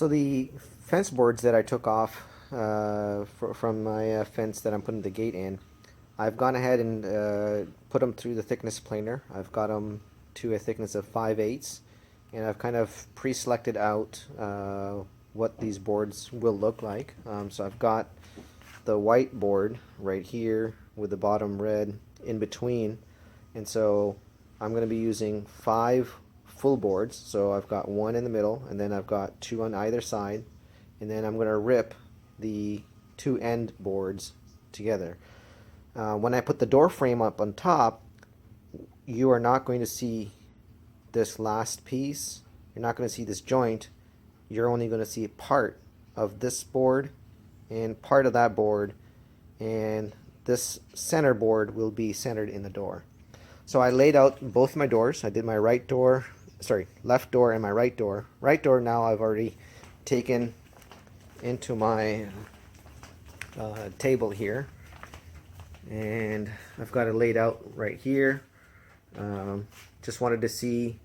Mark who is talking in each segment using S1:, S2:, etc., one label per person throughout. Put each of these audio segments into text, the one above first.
S1: So the fence boards that I took off from my fence that I'm putting the gate in, I've gone ahead and put them through the thickness planer. I've got them to a thickness of 5/8, and I've kind of pre-selected out what these boards will look like. So I've got the white board right here with the bottom red in between, and so I'm going to be using 5 full boards. So I've got 1 in the middle, and then I've got 2 on either side, and then I'm going to rip the 2 end boards together. When I put the door frame up on top, you are not going to see this last piece. You're not going to see this joint. You're only going to see part of this board and part of that board, and this center board will be centered in the door. So I laid out both my doors. I did my left door and my right door. Right door now I've already taken into my table here, and I've got it laid out right here. Just wanted to see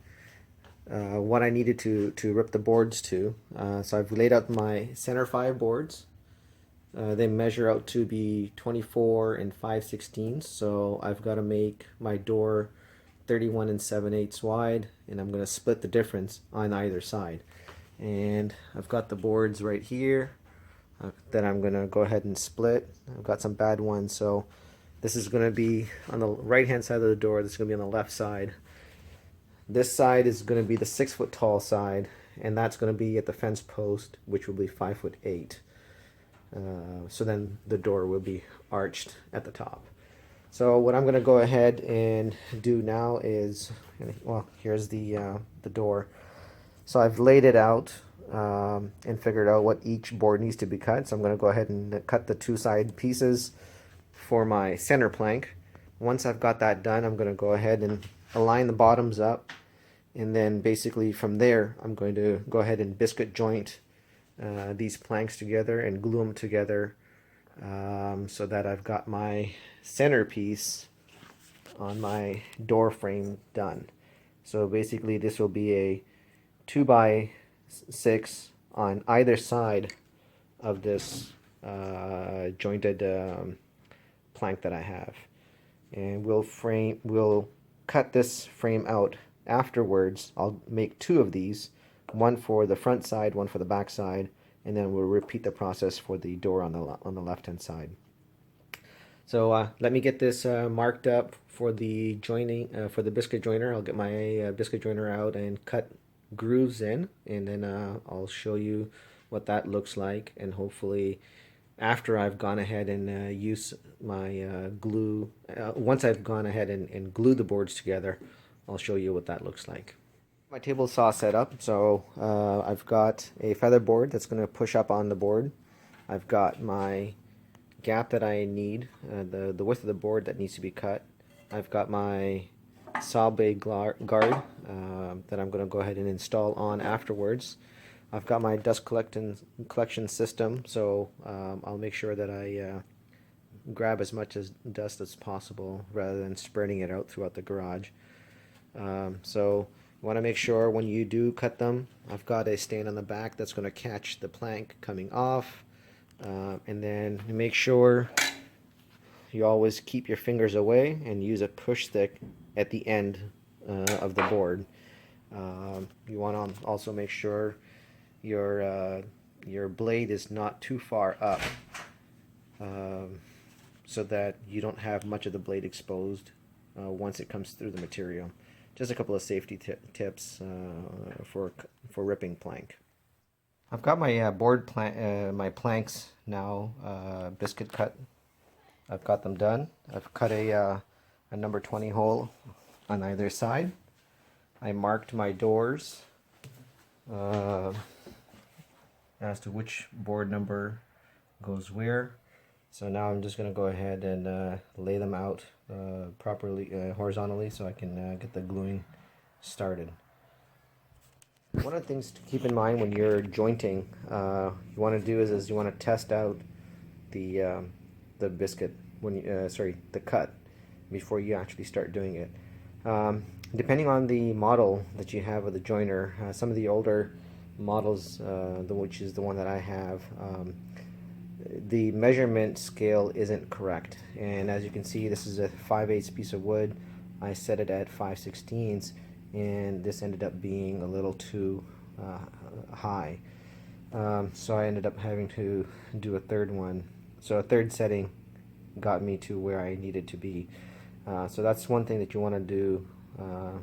S1: what I needed to rip the boards to. So I've laid out my center 5 boards. They measure out to be 24 and 5/16, so I've got to make my door 31 and 7/8 wide, and I'm going to split the difference on either side. And I've got the boards right here that I'm going to go ahead and split. I've got some bad ones, so this is going to be on the right hand side of the door. This is going to be on the left side. This side is going to be the 6-foot tall side, and that's going to be at the fence post, which will be 5'8". So then the door will be arched at the top. So what I'm going to go ahead and do now is, well, here's the door. So I've laid it out and figured out what each board needs to be cut. So I'm going to go ahead and cut the 2 side pieces for my center plank. Once I've got that done, I'm going to go ahead and align the bottoms up, and then basically from there I'm going to go ahead and biscuit joint these planks together and glue them together so that I've got my centerpiece on my door frame done. So basically this will be a 2x6 on either side of this jointed plank that I have, and we'll cut this frame out afterwards. I'll make 2 of these, one for the front side, one for the back side, and then we'll repeat the process for the door on the left hand side. So let me get this marked up for the joining for the biscuit joiner. I'll get my biscuit joiner out and cut grooves in, and then I'll show you what that looks like, and hopefully after I've gone ahead and use my glue, once I've gone ahead and glued the boards together, I'll show you what that looks like. My table saw set up, so I've got a feather board that's going to push up on the board. I've got my gap that I need, the width of the board that needs to be cut. I've got my saw blade guard that I'm going to go ahead and install on afterwards. I've got my dust collection system, so I'll make sure that I grab as much as dust as possible rather than spreading it out throughout the garage. So you want to make sure when you do cut them, I've got a stand on the back that's going to catch the plank coming off, and then make sure you always keep your fingers away and use a push stick at the end of the board. You want to also make sure your blade is not too far up, so that you don't have much of the blade exposed once it comes through the material. Just a couple of safety tips for ripping plank. I've got my my planks now biscuit cut. I've got them done. I've cut a number 20 hole on either side. I marked my doors as to which board number goes where. So now I'm just going to go ahead and lay them out properly, horizontally, so I can get the gluing started. One of the things to keep in mind when you're jointing, you want to do is you want to test out the biscuit when the cut before you actually start doing it. Depending on the model that you have of the joiner, some of the older models, which is the one that I have, the measurement scale isn't correct. And as you can see, this is a 5/8 piece of wood. I set it at 5/16, and this ended up being a little too high. So I ended up having to do a third one. So a third setting got me to where I needed to be. So that's one thing that you want to do.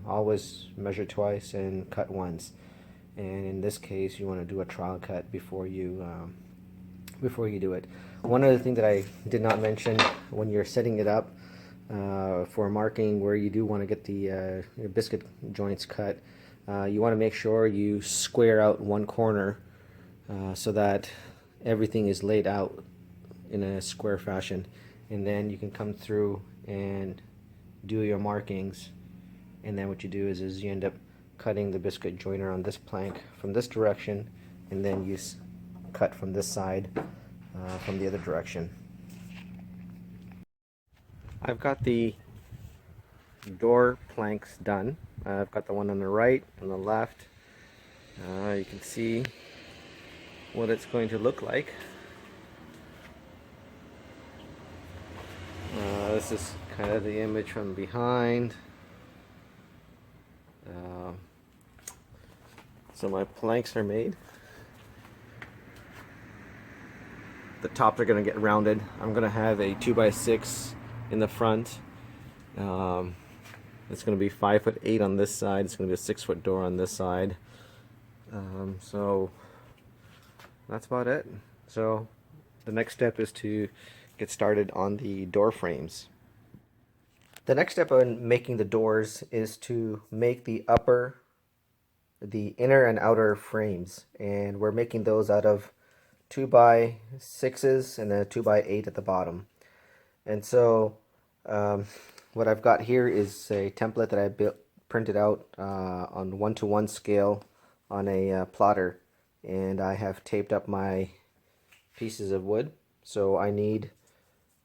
S1: Always measure twice and cut once. And in this case, you want to do a trial cut before you do it. One other thing that I did not mention, when you're setting it up for marking where you do want to get the your biscuit joints cut, you want to make sure you square out one corner so that everything is laid out in a square fashion, and then you can come through and do your markings. And then what you do is you end up cutting the biscuit joiner on this plank from this direction, and then you cut from this side from the other direction. I've got the door planks done. I've got the one on the right and the left. You can see what it's going to look like. This is kind of the image from behind. So my planks are made. The tops are going to get rounded. I'm going to have a 2x6 in the front. It's going to be 5'8" on this side. It's going to be a 6-foot door on this side. So that's about it. So the next step is to get started on the door frames. The next step in making the doors is to make the inner and outer frames, and we're making those out of 2x6s and then a 2x8 at the bottom. And so what I've got here is a template that I printed out on 1:1 scale on a plotter, and I have taped up my pieces of wood. So I need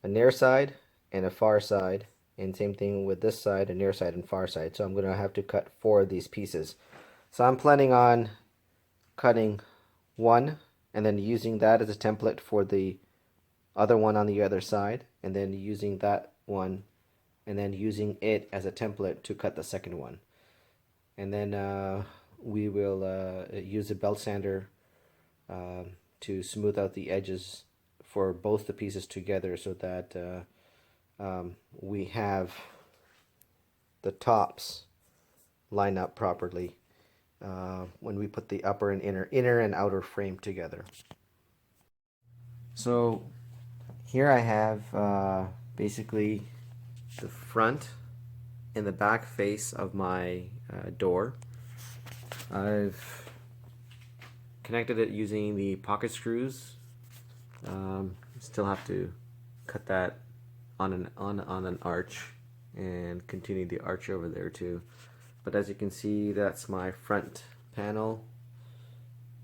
S1: a near side and a far side, and same thing with this side, a near side and far side. So I'm going to have to cut 4 of these pieces. So I'm planning on cutting one and then using that as a template for the other one on the other side, and then using that one and then using it as a template to cut the second one. And then we will use a belt sander to smooth out the edges for both the pieces together, so that we have the tops line up properly when we put the upper and inner and outer frame together. So here I have basically the front and the back face of my door. I've connected it using the pocket screws. Still have to cut that on an arch and continue the arch over there too. But as you can see, that's my front panel.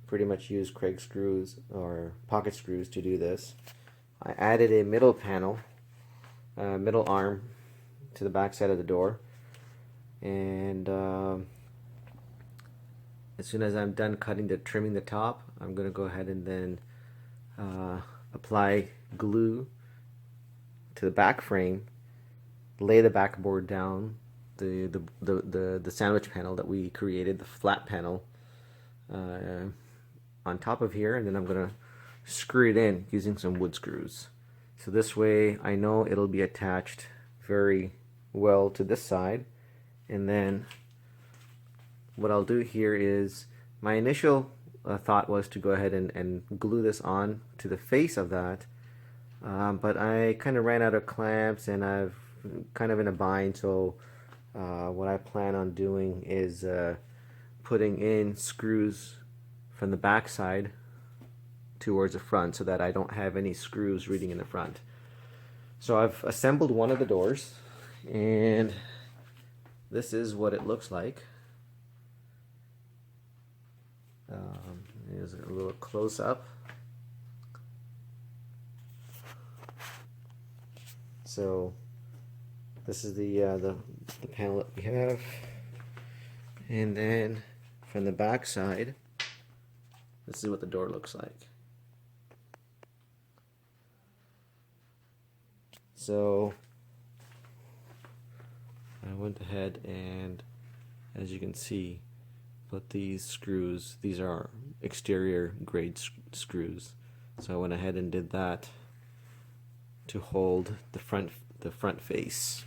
S1: Pretty much use Craig screws or pocket screws to do this. I added a middle panel, middle arm to the back side of the door, and as soon as I'm done trimming the top, I'm going to go ahead and then apply glue to the back frame, lay the backboard down, the sandwich panel that we created, the flat panel, on top of here, and then I'm going to screw it in using some wood screws. So this way I know it'll be attached very well to this side. And then what I'll do here is, my initial thought was to go ahead and glue this on to the face of that, but I kind of ran out of clamps and I've kind of in a bind. So what I plan on doing is putting in screws from the back side towards the front, so that I don't have any screws reading in the front. So I've assembled one of the doors, and this is what it looks like. Here's a little close up. So this is the panel that we have, and then from the back side This is what the door looks like. So I went ahead and, as you can see, put these screws. These are exterior grade screws. So I went ahead and did that to hold the front face,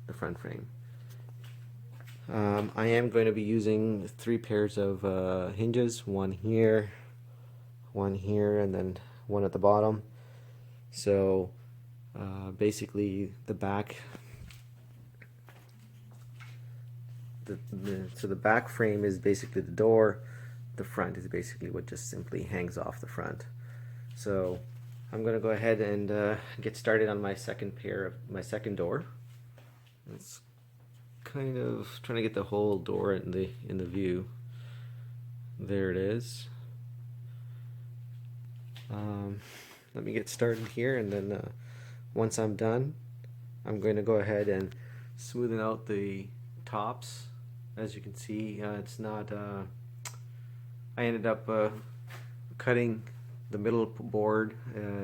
S1: the front frame. I am going to be using 3 pairs of hinges, one here, and then one at the bottom. So basically the back, so the back frame is basically the door. The front is basically what just simply hangs off the front. So I'm going to go ahead and get started on my second door. It's kind of trying to get the whole door in the view. There it is. Let me get started here, and then once I'm done, I'm going to go ahead and smoothen out the tops. As you can see, it's not. I ended up cutting the middle board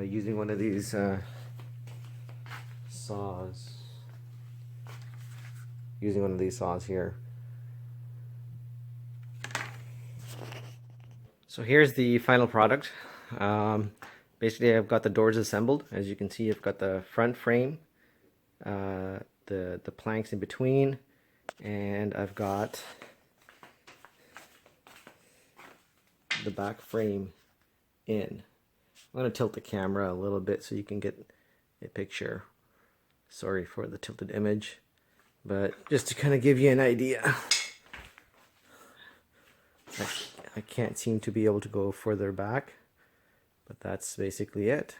S1: using one of these saws. Using one of these saws here. So here's the final product. Basically, I've got the doors assembled. As you can see, I've got the front frame, the planks in between, and I've got the back frame in. I'm going to tilt the camera a little bit so you can get a picture. Sorry for the tilted image, but just to kind of give you an idea. I can't seem to be able to go further back, but that's basically it.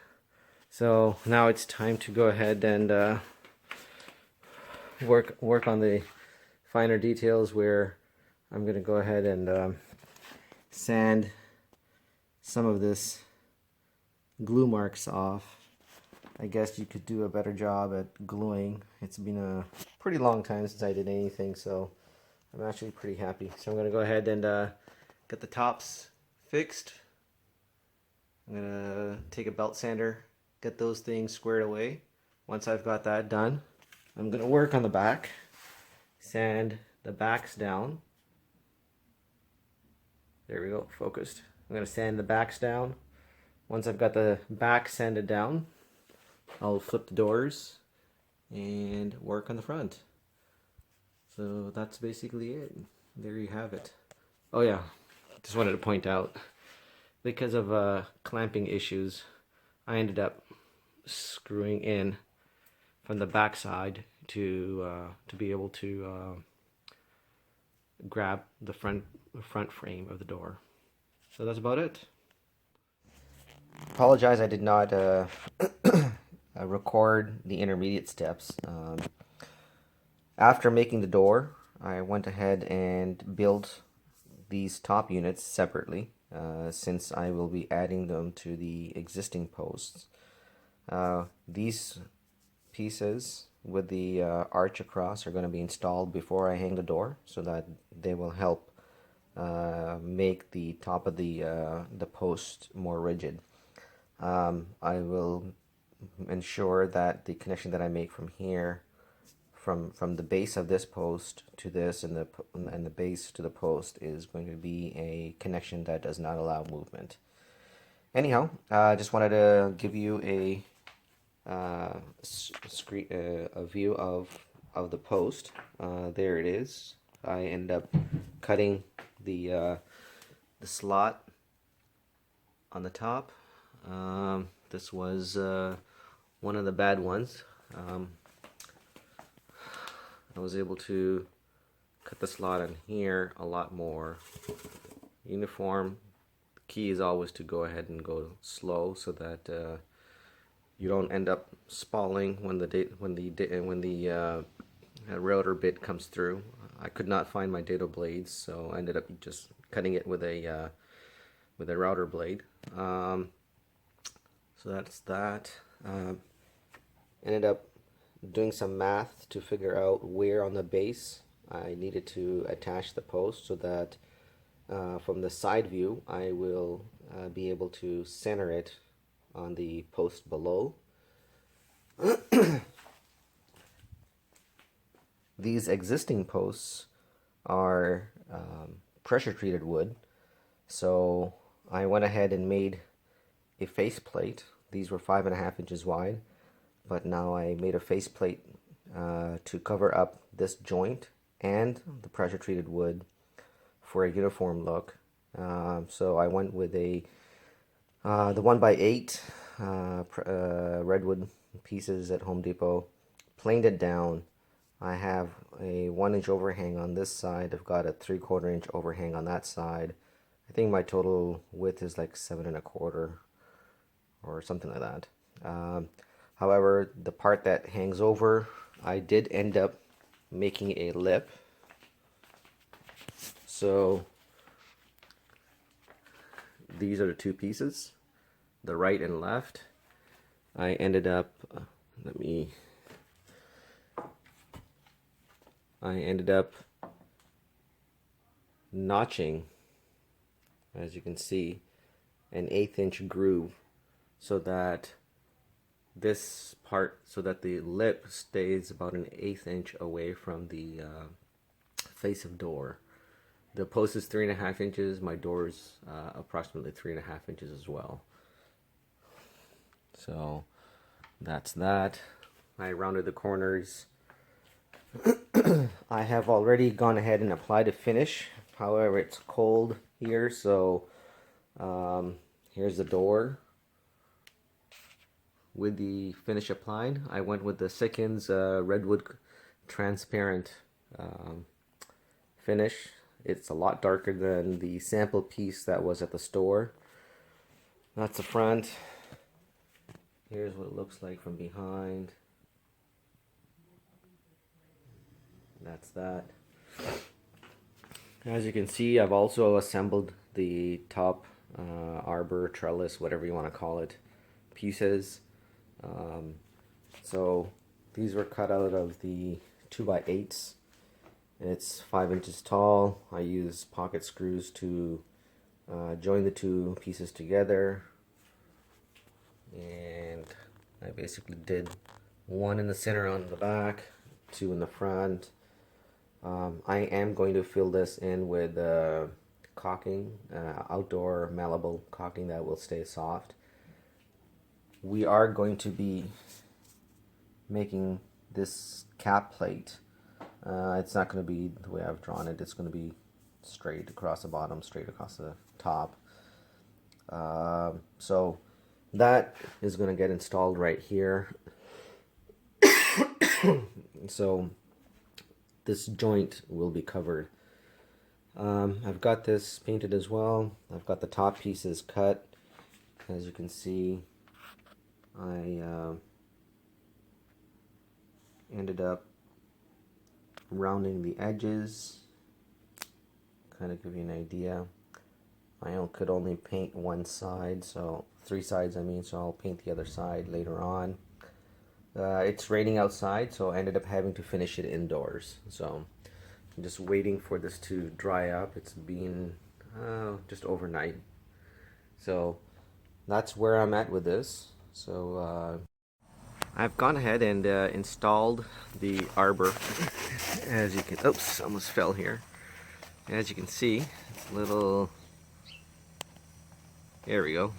S1: So now it's time to go ahead and work on the finer details, where I'm going to go ahead and sand some of this glue marks off. I guess you could do a better job at gluing. It's been a pretty long time since I did anything, so I'm actually pretty happy. So I'm going to go ahead and get the tops fixed. I'm going to take a belt sander, get those things squared away. Once I've got that done, I'm going to work on the back, sand the backs down. There we go, focused. I'm going to sand the backs down. Once I've got the back sanded down, I'll flip the doors and work on the front. So that's basically it. There you have it. Oh yeah, just wanted to point out, because of clamping issues, I ended up screwing in from the back side to be able to grab the front frame of the door. So that's about it. Apologize, I did not record the intermediate steps. After making the door, I went ahead and built these top units separately, since I will be adding them to the existing posts. These pieces with the arch across are going to be installed before I hang the door, so that they will help make the top of the post more rigid. I will ensure that the connection that I make from here, from the base of this post to this, and the base to the post, is going to be a connection that does not allow movement. Anyhow, I just wanted to give you a view of the post. There it is. I end up cutting the slot on the top. This was one of the bad ones. I was able to cut the slot in here a lot more uniform. The key is always to go ahead and go slow, so that you don't end up spalling when the router bit comes through. I could not find my dado blades, so I ended up just cutting it with a router blade. So that's that. Ended up doing some math to figure out where on the base I needed to attach the post, so that from the side view, I will be able to center it on the post below. These existing posts are pressure treated wood, so I went ahead and made a faceplate. These were 5.5 inches wide, but now I made a faceplate to cover up this joint and the pressure treated wood for a uniform look. So I went with the 1x8 redwood pieces at Home Depot, planed it down. I have a 1 inch overhang on this side. I've got a 3/4 inch overhang on that side. I think my total width is like 7.25 or something like that. However, the part that hangs over, I did end up making a lip. So these are the two pieces, the right and left. I ended up, I ended up notching, as you can see, an 1/8 inch groove so that this part, so that the lip stays about an 1/8 inch away from the face of door. The post is 3.5 inches. My door is approximately 3.5 inches as well. So that's that. I rounded the corners. I have already gone ahead and applied a finish. However, it's cold here, so here's the door with the finish applied. I went with the Sikkens redwood transparent finish. It's a lot darker than the sample piece that was at the store. That's the front. Here's what it looks like from behind. That's that. As you can see, I've also assembled the top arbor, trellis, whatever you want to call it, pieces. So these were cut out of the 2x8s. It's 5 inches tall. I use pocket screws to join the two pieces together. And I basically did one in the center on the back, two in the front. I am going to fill this in with caulking, outdoor malleable caulking that will stay soft. We are going to be making this cap plate. It's not going to be the way I've drawn it. It's going to be straight across the bottom, straight across the top. So that is going to get installed right here. So this joint will be covered. I've got this painted as well. I've got the top pieces cut. As you can see, I ended up rounding the edges, kind of give you an idea. I could only paint one side, so 3 sides I mean, so I'll paint the other side later on. It's raining outside, so I ended up having to finish it indoors. So I'm just waiting for this to dry up. It's been just overnight. So that's where I'm at with this. So I've gone ahead and installed the arbor. As you can, oops, almost fell here. As you can see, it's a little, there we go.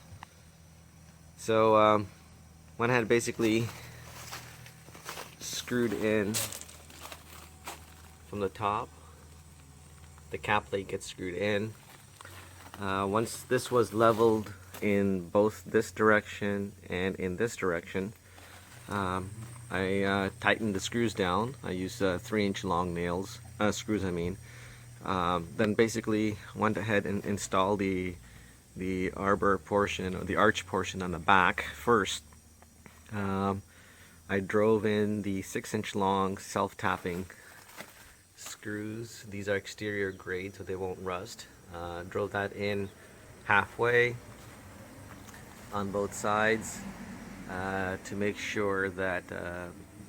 S1: So went ahead, basically screwed in from the top. The cap plate gets screwed in. Once this was leveled in both this direction and in this direction, I tightened the screws down. I used 3-inch long nails, screws I mean. Then basically went ahead and installed the arbor portion, or the arch portion on the back first. I drove in the 6-inch long self-tapping screws. These are exterior grade, so they won't rust. Drove that in halfway on both sides to make sure that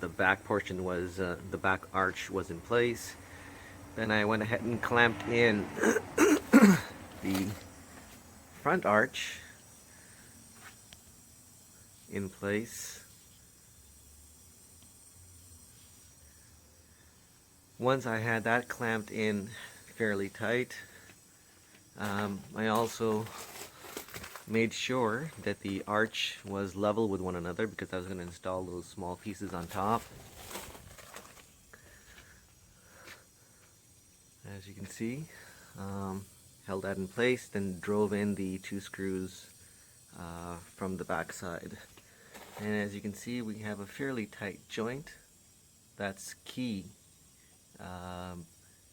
S1: the back portion was, the back arch was in place. Then I went ahead and clamped in the front arch in place. Once I had that clamped in fairly tight, I also made sure that the arch was level with one another because I was going to install those small pieces on top. As you can see, held that in place, then drove in the 2 screws from the back side. And as you can see, we have a fairly tight joint. That's key.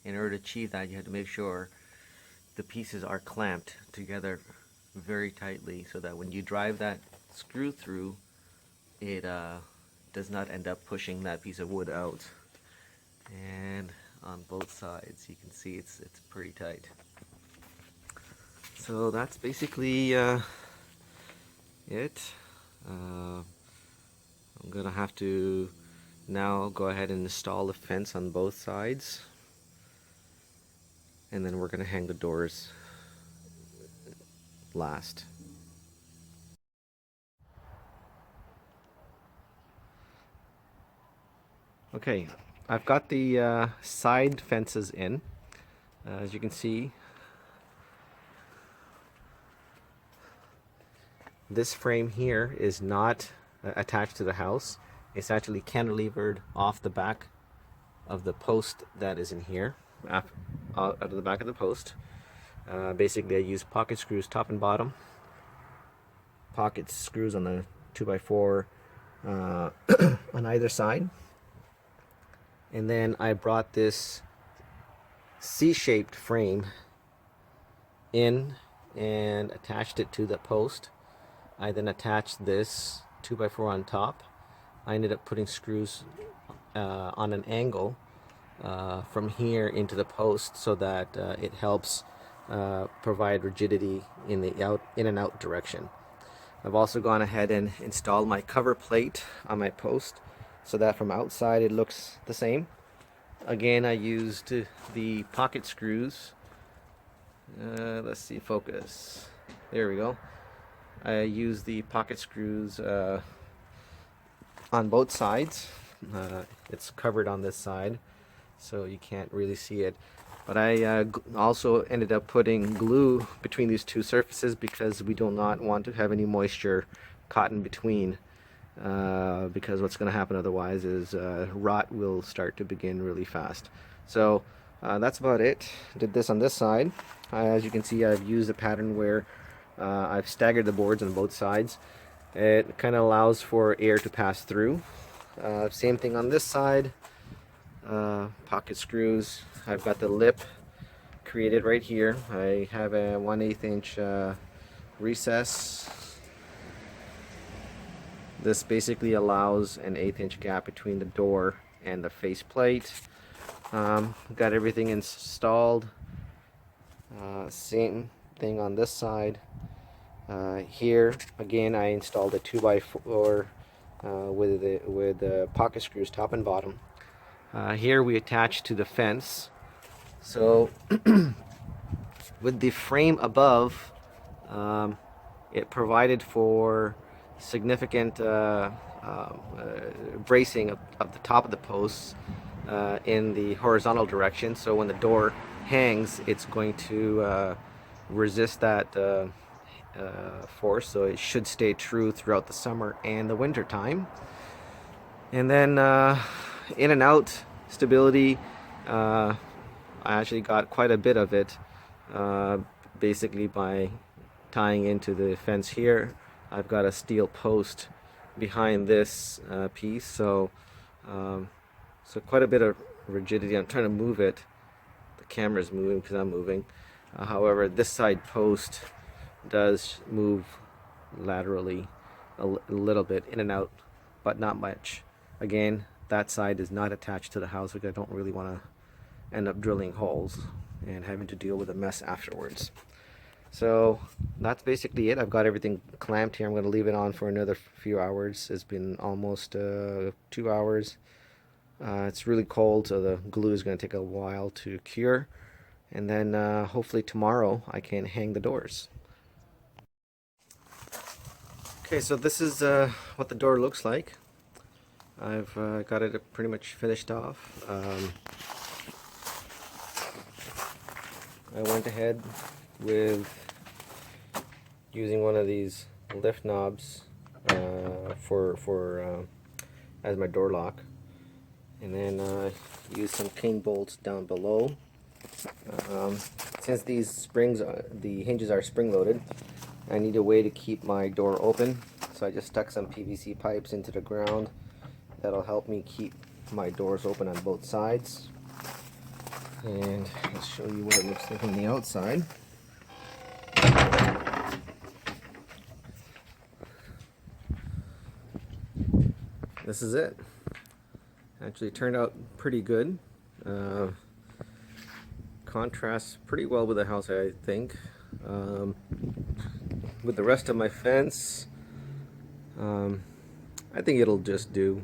S1: In order to achieve that, you have to make sure the pieces are clamped together very tightly so that when you drive that screw through, it does not end up pushing that piece of wood out. And on both sides, you can see it's pretty tight. So that's basically it. I'm gonna have to now go ahead and install the fence on both sides, and then we're gonna hang the doors last. Okay, I've got the side fences in. As you can see, this frame here is not attached to the house. It's actually cantilevered off the back of the post that is in here, out of the back of the post. Basically, I use pocket screws top and bottom, pocket screws on the 2x4 on either side. And then I brought this C-shaped frame in and attached it to the post. I then attached this 2x4 on top. I ended up putting screws on an angle from here into the post so that it helps provide rigidity in the in and out direction. I've also gone ahead and installed my cover plate on my post so that from outside it looks the same. Again, I used the pocket screws. Let's see, focus. There we go. I used the pocket screws on both sides. It's covered on this side, so you can't really see it. But I also ended up putting glue between these two surfaces because we do not want to have any moisture caught in between. Because what's going to happen otherwise is rot will start to begin really fast. So that's about it. Did this on this side. As you can see, I've used a pattern where I've staggered the boards on both sides. It kind of allows for air to pass through. Same thing on this side. Pocket screws. I've got the lip created right here. I have a 1/8 inch recess. This basically allows an 1/8 inch gap between the door and the faceplate. Got everything installed. Same thing on this side. Here again, I installed a 2x4 with the pocket screws top and bottom. Here we attach to the fence. So with the frame above, it provided for significant bracing of the top of the posts in the horizontal direction, so when the door hangs, it's going to resist that force, so it should stay true throughout the summer and the winter time. And then in and out stability, I actually got quite a bit of it basically by tying into the fence here. I've got a steel post behind this piece, so quite a bit of rigidity. I'm trying to move it. The camera's moving because I'm moving. However, this side post does move laterally a little bit in and out, but not much. Again, that side is not attached to the house because I don't really want to end up drilling holes and having to deal with a mess afterwards. So that's basically it. I've got everything clamped here. I'm going to leave it on for another few hours. It's been almost 2 hours. It's really cold, so the glue is going to take a while to cure. and then hopefully tomorrow I can hang the doors. Okay, so this is what the door looks like. I've got it pretty much finished off. I went ahead with using one of these lift knobs as my door lock, and then use some cane bolts down below. Since these springs, the hinges are spring loaded, I need a way to keep my door open, so I just stuck some PVC pipes into the ground. That'll help me keep my doors open on both sides. And I'll show you what it looks like on the outside. This is it. Actually turned out pretty good. Contrasts pretty well with the house, I think. With the rest of my fence, I think it'll just do.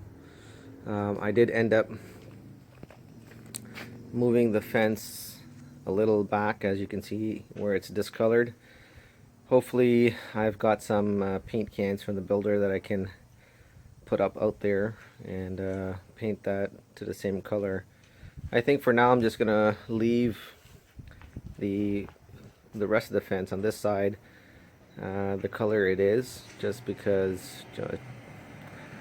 S1: I did end up moving the fence a little back, as you can see where it's discolored. Hopefully I've got some paint cans from the builder that I can put up out there and paint that to the same color. I think for now I'm just gonna leave the rest of the fence on this side the color it is, just because it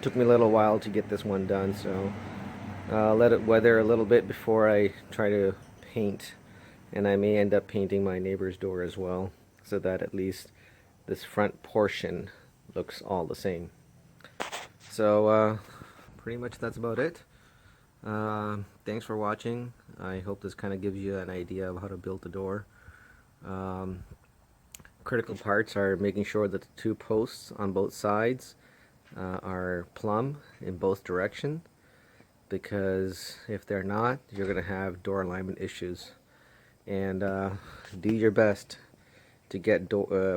S1: took me a little while to get this one done, so let it weather a little bit before I try to paint. And I may end up painting my neighbor's door as well, so that at least this front portion looks all the same. So pretty much that's about it. Thanks for watching. I hope this kind of gives you an idea of how to build the door. Critical parts are making sure that the two posts on both sides are plumb in both directions, because if they're not, you're going to have door alignment issues. And do your best to get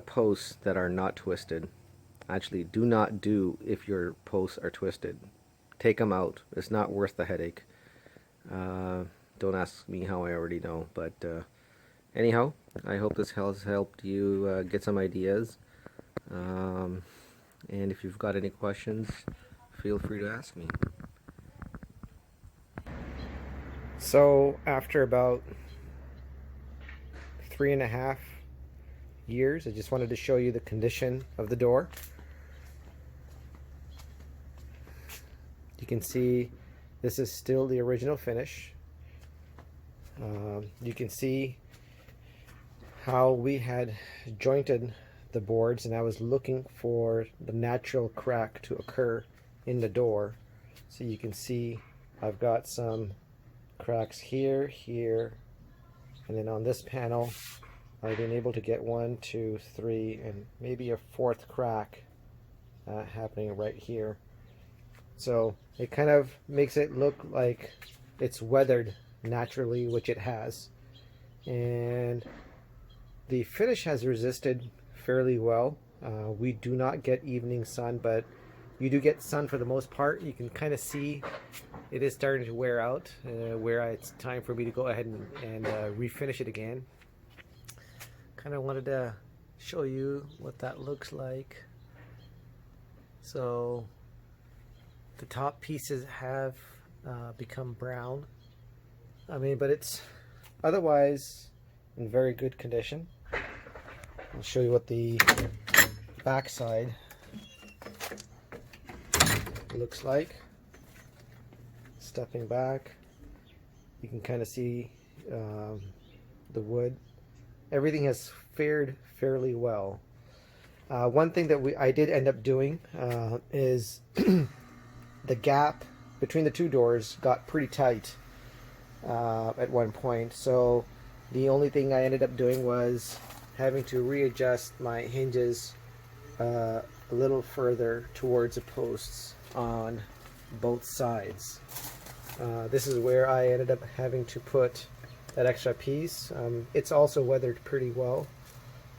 S1: posts that are not twisted. Actually, do not do if your posts are twisted. Take them out. It's not worth the headache. Don't ask me how, I already know. But anyhow, I hope this has helped you get some ideas. And if you've got any questions, feel free to ask me. So after about 3.5 years, I just wanted to show you the condition of the door. You can see this is still the original finish. You can see how we had jointed the boards, and I was looking for the natural crack to occur in the door. So you can see I've got some cracks here, here, and then on this panel I've been able to get 1, 2, 3, and maybe a 4th crack happening right here. So it kind of makes it look like it's weathered naturally, which it has. And the finish has resisted fairly well. We do not get evening sun, but you do get sun for the most part. You can kind of see it is starting to wear out, where it's time for me to go ahead and refinish it again. Kind of wanted to show you what that looks like. So the top pieces have become brown. I mean, but it's otherwise in very good condition. I'll show you what the back side looks like. Stepping back, you can kind of see the wood. Everything has fared fairly well. One thing that I did end up doing is the gap between the two doors got pretty tight at one point, so the only thing I ended up doing was having to readjust my hinges a little further towards the posts on both sides. This is where I ended up having to put that extra piece. It's also weathered pretty well,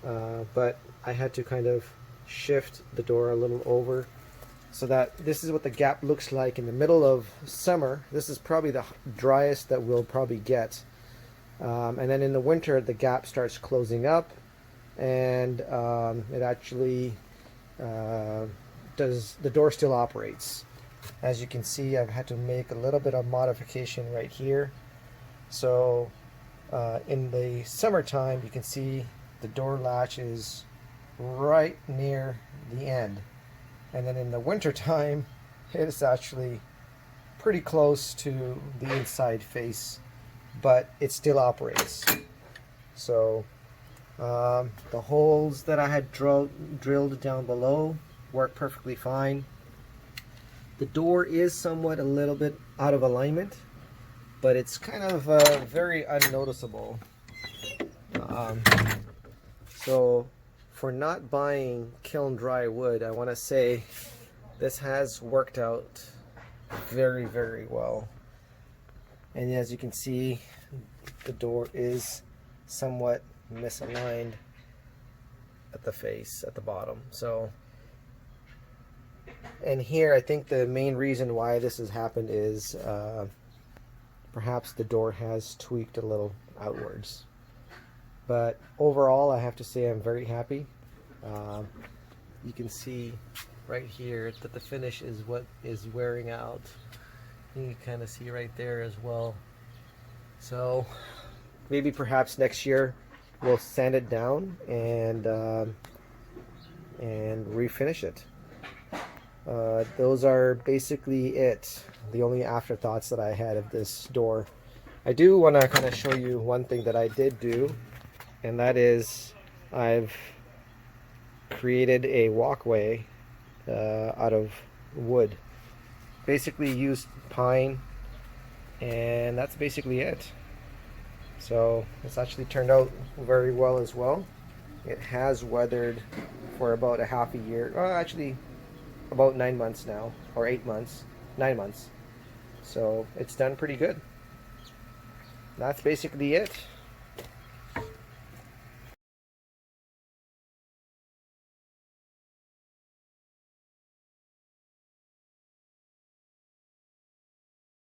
S1: but I had to kind of shift the door a little over, so that this is what the gap looks like in the middle of summer. This is probably the driest that we'll probably get. And then in the winter the gap starts closing up, and it actually the door still operates. As you can see, I've had to make a little bit of modification right here. So in the summertime, you can see the door latch is right near the end, and then in the winter time it's actually pretty close to the inside face, but it still operates. So the holes that I had drilled down below work perfectly fine. The door is somewhat a little bit out of alignment, but it's kind of very unnoticeable. So for not buying kiln dry wood, I want to say this has worked out very, very well. And as you can see, the door is somewhat misaligned at the face, at the bottom. So, and here I think the main reason why this has happened is perhaps the door has tweaked a little outwards. But overall, I have to say I'm very happy. You can see right here that the finish is what is wearing out. You can kind of see right there as well. So maybe perhaps next year we'll sand it down and refinish it. Those are basically it. The only afterthoughts that I had of this door. I do want to kind of show you one thing that I did do, and that is I've created a walkway out of wood. Basically used pine, and that's basically it. So it's actually turned out very well as well. It has weathered for about a half a year. Actually about 9 months now, or 8 months, 9 months. So it's done pretty good. That's basically it.